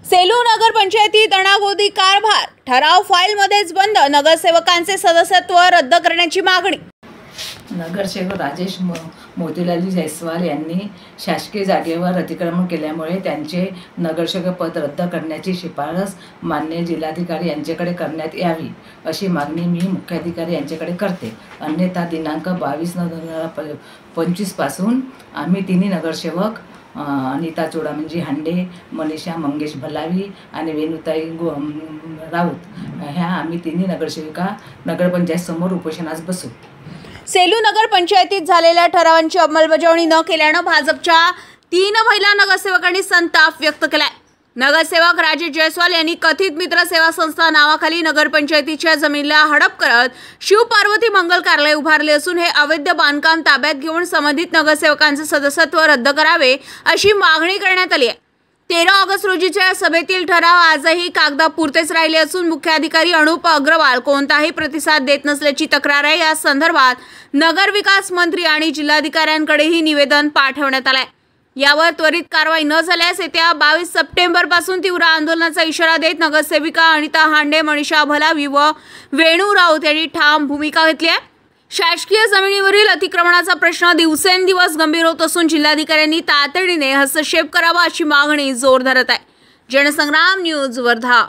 सेलू नगर पंचायती तणागोदी कारभार ठराव फाईलमध्येच बंद। नगरसेवकांचे सदस्यत्व रद्द करण्याची मागणी। नगरसेवक राजेश मोतीलाल जयस्वाल यांनी शासकीय जागेवर अतिक्रमण केल्यामुळे त्यांचे नगरसेवक पद रद्द करण्याची शिफारस माननीय जिल्हाधिकारी यांच्याकडे करण्यात यावी अशी मागणी मी मुख्याधिकारी यांच्याकडे करते। अन्यथा दिनांक 22/9/2025 पासून आम्ही तिन्ही नगरसेवक अनिता चोडामंजी हांडे, मनीषा मंगेश भलावी आणि वेणुताई राऊत ह्या आम्ही तिन्ही नगरसेविका नगरपंचायत समोर उपोषणास बसू। सेलू नगर पंचायतीत झालेल्या ठरावांची अंमलबजावणी न केल्याने भाजपच्या 3 महिला नगरसेवकांनी संताप व्यक्त केलाय। नगरसेवक राजेश जयस्वाल यांनी कथित मित्र सेवा संस्था नावाखाली नगरपंचायतीच्या जमिनीला हडप करत शिवपार्वती मंगल कार्यालय उभारले असून हे अवैध बांधकाम ताब्यात घेऊन संबंधित नगरसेवकांचे सदस्यत्व रद्द करावे अशी मागणी करण्यात आली आहे। 13 ऑगस्ट रोजीच्या सभेतील ठराव आजही कागदापुरतेच राहिले असून मुख्याधिकारी अनुप अग्रवाल कोणताही प्रतिसाद देत नसल्याची तक्रार आहे। या संदर्भात नगरविकास मंत्री आणि जिल्हाधिकाऱ्यांकडेही निवेदन पाठवण्यात आले आहे। यावर त्वरित कारवाई न झाल्यास येत्या 22 सप्टेंबर पासून तीव्र आंदोलनाचा इशारा देत नगरसेविका अनिता हांडे, मनीषा भलावी व वेणू राऊत यांनी ठाम भूमिका घेतली आहे। शासकीय जमिनीवरील अतिक्रमणाचा प्रश्न दिवसेंदिवस गंभीर होत असून जिल्हाधिकाऱ्यांनी तातडीने हस्तक्षेप करावा अशी मागणी जोर धरत आहे। जनसंग्राम न्यूज वर्धा।